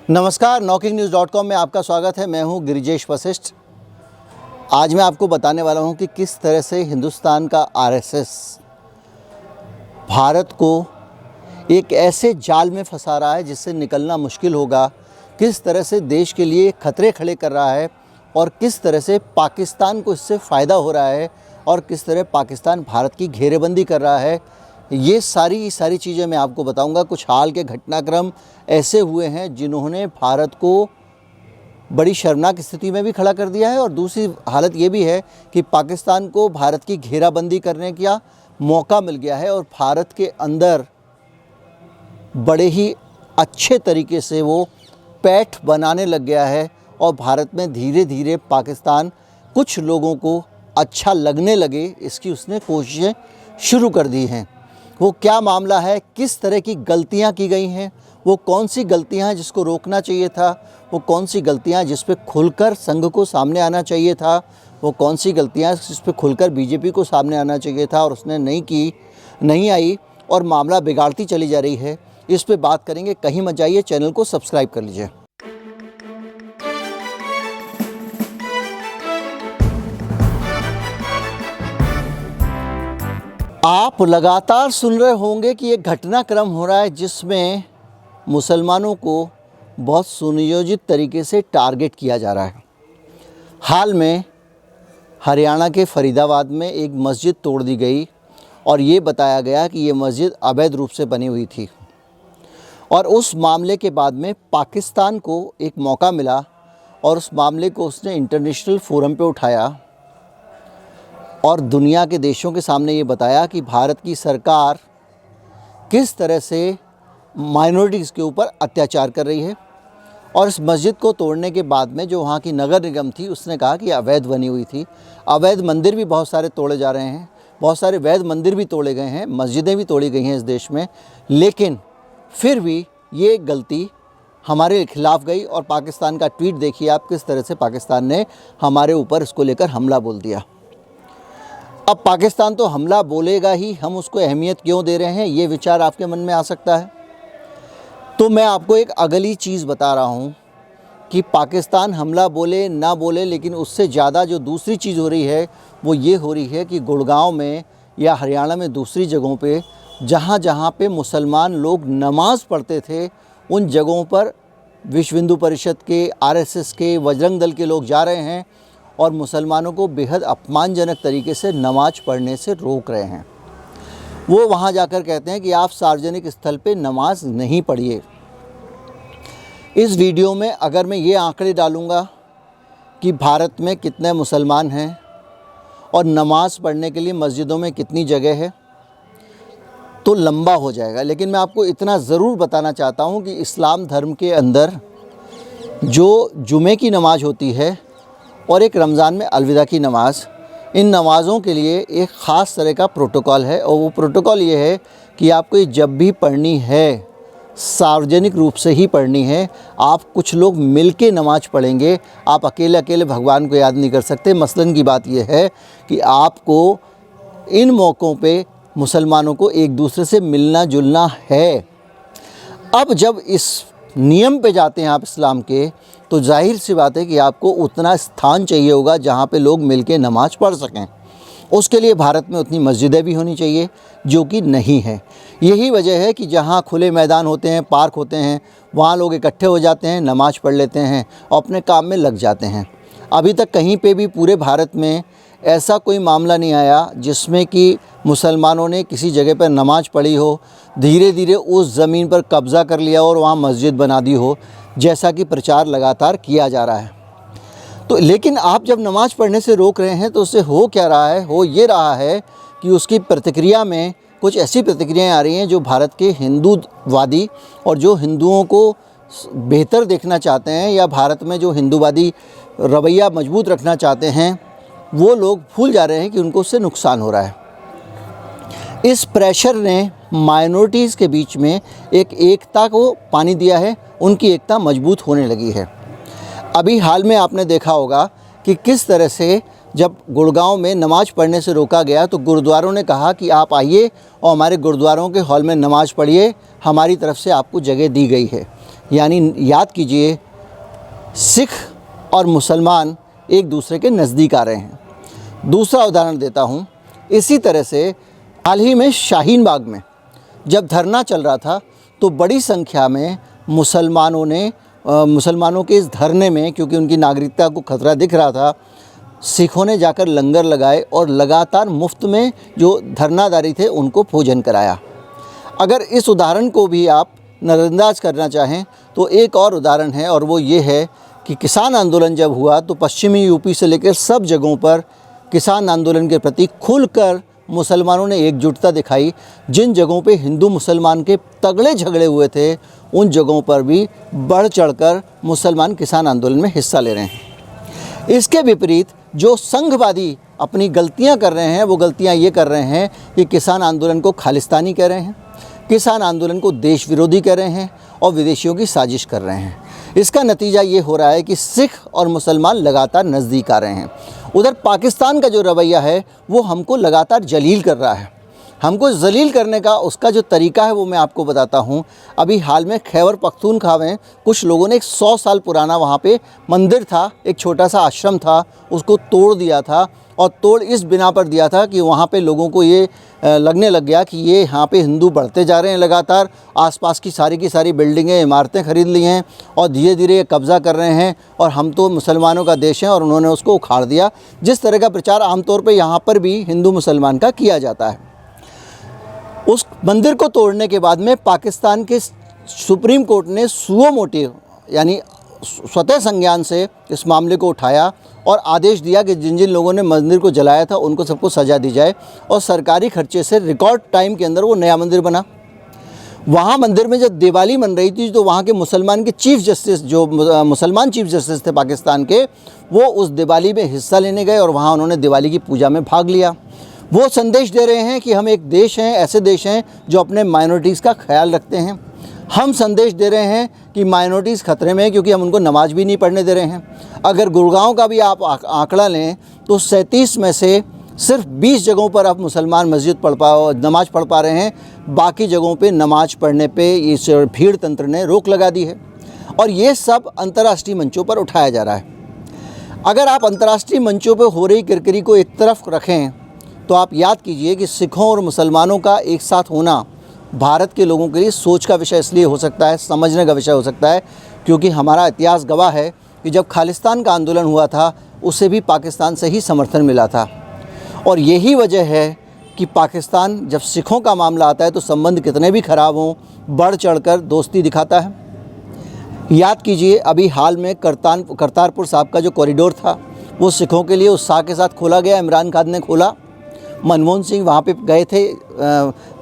नमस्कार, NokingNews.com में आपका स्वागत है। मैं हूं गिरिजेश वशिष्ठ। आज मैं आपको बताने वाला हूं कि किस तरह से हिंदुस्तान का आरएसएस भारत को एक ऐसे जाल में फंसा रहा है जिससे निकलना मुश्किल होगा, किस तरह से देश के लिए खतरे खड़े कर रहा है और किस तरह से पाकिस्तान को इससे फ़ायदा हो रहा है और किस तरह पाकिस्तान भारत की घेरेबंदी कर रहा है। ये सारी चीज़ें मैं आपको बताऊंगा। कुछ हाल के घटनाक्रम ऐसे हुए हैं जिन्होंने भारत को बड़ी शर्मनाक स्थिति में भी खड़ा कर दिया है और दूसरी हालत ये भी है कि पाकिस्तान को भारत की घेराबंदी करने का मौका मिल गया है और भारत के अंदर बड़े ही अच्छे तरीके से वो पैठ बनाने लग गया है और भारत में धीरे धीरे पाकिस्तान कुछ लोगों को अच्छा लगने लगे, इसकी उसने कोशिशें शुरू कर दी हैं। वो क्या मामला है, किस तरह की गलतियां की गई हैं, वो कौन सी गलतियां हैं जिसको रोकना चाहिए था, वो कौन सी गलतियां जिस पे खुलकर संघ को सामने आना चाहिए था, वो कौन सी गलतियां जिस पे खुलकर बीजेपी को सामने आना चाहिए था और उसने नहीं आई और मामला बिगाड़ती चली जा रही है। इस पे बात करेंगे। कहीं मत जाइए, चैनल को सब्सक्राइब कर लीजिए। आप लगातार सुन रहे होंगे कि एक घटनाक्रम हो रहा है जिसमें मुसलमानों को बहुत सुनियोजित तरीके से टारगेट किया जा रहा है। हाल में हरियाणा के फरीदाबाद में एक मस्जिद तोड़ दी गई और ये बताया गया कि ये मस्जिद अवैध रूप से बनी हुई थी और उस मामले के बाद में पाकिस्तान को एक मौका मिला और उस मामले को उसने इंटरनेशनल फोरम पे उठाया और दुनिया के देशों के सामने ये बताया कि भारत की सरकार किस तरह से माइनॉरिटीज़ के ऊपर अत्याचार कर रही है। और इस मस्जिद को तोड़ने के बाद में जो वहाँ की नगर निगम थी उसने कहा कि अवैध बनी हुई थी। अवैध मंदिर भी बहुत सारे तोड़े जा रहे हैं, बहुत सारे वैध मंदिर भी तोड़े गए हैं, मस्जिदें भी तोड़ी गई हैं इस देश में, लेकिन फिर भी ये गलती हमारे खिलाफ़ गई। और पाकिस्तान का ट्वीट देखिए आप, किस तरह से पाकिस्तान ने हमारे ऊपर इसको लेकर हमला बोल दिया। अब पाकिस्तान तो हमला बोलेगा ही, हम उसको अहमियत क्यों दे रहे हैं, ये विचार आपके मन में आ सकता है। तो मैं आपको एक अगली चीज़ बता रहा हूँ कि पाकिस्तान हमला बोले ना बोले, लेकिन उससे ज़्यादा जो दूसरी चीज़ हो रही है वो ये हो रही है कि गुड़गांव में या हरियाणा में दूसरी जगहों पे जहाँ जहाँ पे मुसलमान लोग नमाज़ पढ़ते थे उन जगहों पर विश्व हिंदू परिषद के, आरएसएस के, बजरंग दल के लोग जा रहे हैं और मुसलमानों को बेहद अपमानजनक तरीके से नमाज पढ़ने से रोक रहे हैं। वो वहाँ जाकर कहते हैं कि आप सार्वजनिक स्थल पे नमाज नहीं पढ़िए। इस वीडियो में अगर मैं ये आंकड़े डालूँगा कि भारत में कितने मुसलमान हैं और नमाज़ पढ़ने के लिए मस्जिदों में कितनी जगह है तो लंबा हो जाएगा, लेकिन मैं आपको इतना ज़रूर बताना चाहता हूँ कि इस्लाम धर्म के अंदर जो जुमे की नमाज होती है और एक रमज़ान में अलविदा की नमाज़, इन नमाज़ों के लिए एक ख़ास तरह का प्रोटोकॉल है और वो प्रोटोकॉल ये है कि आपको ये जब भी पढ़नी है सार्वजनिक रूप से ही पढ़नी है। आप कुछ लोग मिल के नमाज़ पढ़ेंगे, आप अकेले अकेले भगवान को याद नहीं कर सकते। मसलन की बात यह है कि आपको इन मौक़ों पे मुसलमानों को एक दूसरे से मिलना जुलना है। अब जब इस नियम पे जाते हैं आप इस्लाम के, तो जाहिर सी बात है कि आपको उतना स्थान चाहिए होगा जहाँ पे लोग मिलके नमाज़ पढ़ सकें। उसके लिए भारत में उतनी मस्जिदें भी होनी चाहिए जो कि नहीं है। यही वजह है कि जहाँ खुले मैदान होते हैं, पार्क होते हैं, वहाँ लोग इकट्ठे हो जाते हैं, नमाज़ पढ़ लेते हैं और अपने काम में लग जाते हैं। अभी तक कहीं पे भी पूरे भारत में ऐसा कोई मामला नहीं आया जिसमें कि मुसलमानों ने किसी जगह पर नमाज़ पढ़ी हो, धीरे धीरे उस ज़मीन पर कब्ज़ा कर लिया और वहाँ मस्जिद बना दी हो, जैसा कि प्रचार लगातार किया जा रहा है। तो लेकिन आप जब नमाज़ पढ़ने से रोक रहे हैं तो उससे हो क्या रहा है, हो ये रहा है कि उसकी प्रतिक्रिया में कुछ ऐसी प्रतिक्रियाएँ आ रही हैं जो भारत के हिंदूवादी और जो हिंदुओं को बेहतर देखना चाहते हैं या भारत में जो हिंदूवादी रवैया मजबूत रखना चाहते हैं, वो लोग भूल जा रहे हैं कि उनको उससे नुकसान हो रहा है। इस प्रेशर ने माइनॉरिटीज़ के बीच में एक एकता को पानी दिया है, उनकी एकता मजबूत होने लगी है। अभी हाल में आपने देखा होगा कि किस तरह से जब गुड़गांव में नमाज़ पढ़ने से रोका गया तो गुरुद्वारों ने कहा कि आप आइए और हमारे गुरुद्वारों के हॉल में नमाज़ पढ़िए, हमारी तरफ से आपको जगह दी गई है। यानी याद कीजिए, सिख और मुसलमान एक दूसरे के नज़दीक आ रहे हैं। दूसरा उदाहरण देता हूँ। इसी तरह से हाल ही में शाहीन बाग में जब धरना चल रहा था तो बड़ी संख्या में मुसलमानों के इस धरने में, क्योंकि उनकी नागरिकता को खतरा दिख रहा था, सिखों ने जाकर लंगर लगाए और लगातार मुफ्त में जो धरनादारी थे उनको भोजन कराया। अगर इस उदाहरण को भी आप नज़रअंदाज करना चाहें तो एक और उदाहरण है, और वो ये है कि किसान आंदोलन जब हुआ तो पश्चिमी यूपी से लेकर सब जगहों पर किसान आंदोलन के प्रति खुलकर मुसलमानों ने एकजुटता दिखाई। जिन जगहों पे हिंदू मुसलमान के तगड़े झगड़े हुए थे उन जगहों पर भी बढ़ चढ़कर मुसलमान किसान आंदोलन में हिस्सा ले रहे हैं। इसके विपरीत जो संघवादी अपनी गलतियां कर रहे हैं, वो गलतियां ये कर रहे हैं कि किसान आंदोलन को खालिस्तानी कह रहे हैं, किसान आंदोलन को देश विरोधी कह रहे हैं और विदेशियों की साजिश कर रहे हैं। इसका नतीजा ये हो रहा है कि सिख और मुसलमान लगातार नज़दीक आ रहे हैं। उधर पाकिस्तान का जो रवैया है वो हमको लगातार जलील कर रहा है। हमको जलील करने का उसका जो तरीका है वो मैं आपको बताता हूँ। अभी हाल में खैबर पख्तूनख्वा में कुछ लोगों ने एक 100 साल पुराना वहाँ पे मंदिर था, एक छोटा सा आश्रम था, उसको तोड़ दिया था। और तोड़ इस बिना पर दिया था कि वहाँ पे लोगों को ये लगने लग गया कि ये यहाँ पे हिंदू बढ़ते जा रहे हैं, लगातार आसपास की सारी बिल्डिंगें, इमारतें ख़रीद ली हैं और धीरे धीरे कब्ज़ा कर रहे हैं और हम तो मुसलमानों का देश है, और उन्होंने उसको उखाड़ दिया। जिस तरह का प्रचार आमतौर पर यहाँ पर भी हिंदू मुसलमान का किया जाता है। उस मंदिर को तोड़ने के बाद में पाकिस्तान के सुप्रीम कोर्ट ने सुओ मोटो यानी स्वतः संज्ञान से इस मामले को उठाया और आदेश दिया कि जिन जिन लोगों ने मंदिर को जलाया था उनको सबको सज़ा दी जाए, और सरकारी खर्चे से रिकॉर्ड टाइम के अंदर वो नया मंदिर बना। वहाँ मंदिर में जब दिवाली मन रही थी तो वहाँ के मुसलमान के चीफ जस्टिस, जो मुसलमान चीफ जस्टिस थे पाकिस्तान के, वो उस दिवाली में हिस्सा लेने गए और वहाँ उन्होंने दिवाली की पूजा में भाग लिया। वो संदेश दे रहे हैं कि हम एक देश हैं, ऐसे देश हैं जो अपने माइनॉरिटीज़ का ख्याल रखते हैं। हम संदेश दे रहे हैं कि माइनॉरिटीज़ खतरे में है क्योंकि हम उनको नमाज भी नहीं पढ़ने दे रहे हैं। अगर गुड़गांव का भी आप आंकड़ा लें तो 37 में से सिर्फ 20 जगहों पर आप मुसलमान मस्जिद नमाज पढ़ पा रहे हैं, बाकी जगहों पे नमाज पढ़ने पे इस भीड़ तंत्र ने रोक लगा दी है। और ये सब अंतर्राष्ट्रीय मंचों पर उठाया जा रहा है। अगर आप अंतर्राष्ट्रीय मंचों पर हो रही किरकिरी को एक तरफ रखें तो आप याद कीजिए कि सिखों और मुसलमानों का एक साथ होना भारत के लोगों के लिए सोच का विषय इसलिए हो सकता है, समझने का विषय हो सकता है, क्योंकि हमारा इतिहास गवाह है कि जब खालिस्तान का आंदोलन हुआ था उसे भी पाकिस्तान से ही समर्थन मिला था। और यही वजह है कि पाकिस्तान जब सिखों का मामला आता है तो संबंध कितने भी ख़राब हों बढ़ चढ़कर दोस्ती दिखाता है। याद कीजिए अभी हाल में करतारपुर साहब का जो कॉरिडोर था वो सिखों के लिए उत्साह के साथ खोला गया। इमरान खान ने खोला, मनमोहन सिंह वहाँ पे गए थे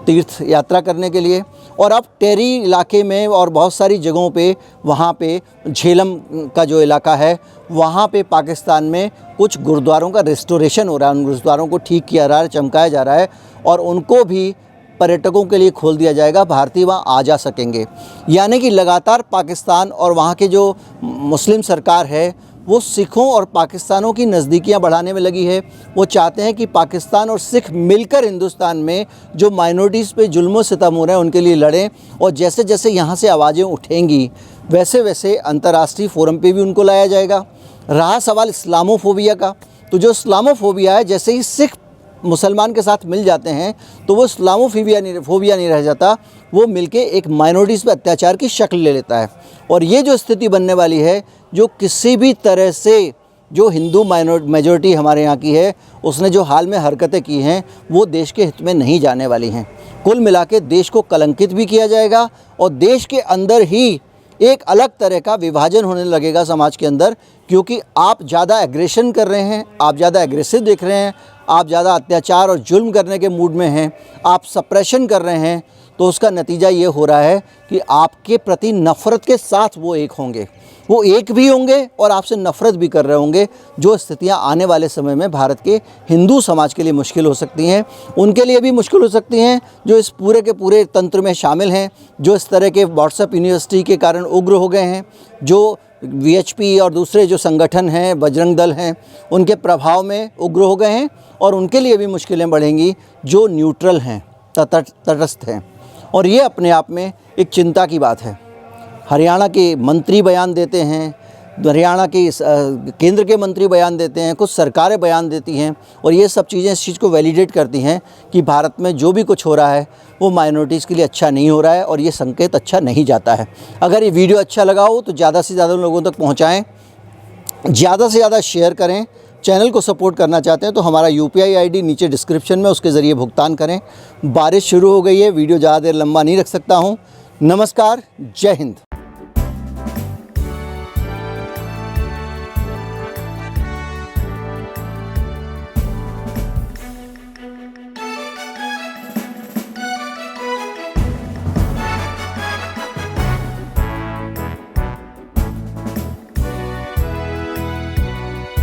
तीर्थ यात्रा करने के लिए। और अब टेरी इलाके में और बहुत सारी जगहों पे, वहाँ पे झेलम का जो इलाका है वहाँ पे पाकिस्तान में कुछ गुरुद्वारों का रेस्टोरेशन हो रहा है। उन गुरुद्वारों को ठीक किया जा रहा है, चमकाया जा रहा है और उनको भी पर्यटकों के लिए खोल दिया जाएगा, भारतीय वहाँ आ जा सकेंगे। यानी कि लगातार पाकिस्तान और वहाँ के जो मुस्लिम सरकार है वो सिखों और पाकिस्तानों की नज़दीकियाँ बढ़ाने में लगी है। वो चाहते हैं कि पाकिस्तान और सिख मिलकर हिंदुस्तान में जो माइनॉरिटीज़ पे जुल्म सितम हो रहे हैं उनके लिए लड़ें, और जैसे जैसे यहाँ से आवाज़ें उठेंगी वैसे वैसे अंतर्राष्ट्रीय फोरम पे भी उनको लाया जाएगा। रहा सवाल इस्लामोफोबिया का, तो जो इस्लामोफोबिया है, जैसे ही सिख मुसलमान के साथ मिल जाते हैं तो वो इस्लामोफोबिया नहीं रह जाता, वो मिलके एक माइनॉरिटीज़ पे अत्याचार की शक्ल ले लेता है। और ये जो स्थिति बनने वाली है, जो किसी भी तरह से जो हिंदू मेजॉरिटी हमारे यहाँ की है उसने जो हाल में हरकतें की हैं वो देश के हित में नहीं जाने वाली हैं। कुल मिला के देश को कलंकित भी किया जाएगा और देश के अंदर ही एक अलग तरह का विभाजन होने लगेगा समाज के अंदर, क्योंकि आप ज़्यादा एग्रेशन कर रहे हैं, आप ज़्यादा एग्रेसिव दिख रहे हैं, आप ज़्यादा अत्याचार और जुल्म करने के मूड में हैं, आप सप्रेशन कर रहे हैं, तो उसका नतीजा ये हो रहा है कि आपके प्रति नफ़रत के साथ वो एक होंगे, वो एक भी होंगे और आपसे नफ़रत भी कर रहे होंगे। जो स्थितियां आने वाले समय में भारत के हिंदू समाज के लिए मुश्किल हो सकती हैं, उनके लिए भी मुश्किल हो सकती हैं जो इस पूरे के पूरे तंत्र में शामिल हैं, जो इस तरह के व्हाट्सएप यूनिवर्सिटी के कारण उग्र हो गए हैं, जो वीएचपी और दूसरे जो संगठन हैं, बजरंग दल हैं, उनके प्रभाव में उग्र हो गए हैं, और उनके लिए भी मुश्किलें बढ़ेंगी जो न्यूट्रल हैं, तटस्थ हैं। और ये अपने आप में एक चिंता की बात है। हरियाणा के मंत्री बयान देते हैं, हरियाणा के केंद्र के मंत्री बयान देते हैं, कुछ सरकारें बयान देती हैं और ये सब चीज़ें इस चीज़ को वैलिडेट करती हैं कि भारत में जो भी कुछ हो रहा है वो माइनॉरिटीज़ के लिए अच्छा नहीं हो रहा है और ये संकेत अच्छा नहीं जाता है। अगर ये वीडियो अच्छा लगा हो तो ज़्यादा से ज़्यादा लोगों तक पहुँचाएँ, ज़्यादा से ज़्यादा शेयर करें। चैनल को सपोर्ट करना चाहते हैं तो हमारा UPI ID नीचे डिस्क्रिप्शन में, उसके ज़रिए भुगतान करें। बारिश शुरू हो गई है, वीडियो ज़्यादा देर लंबा नहीं रख सकता हूँ। नमस्कार, जय हिंद।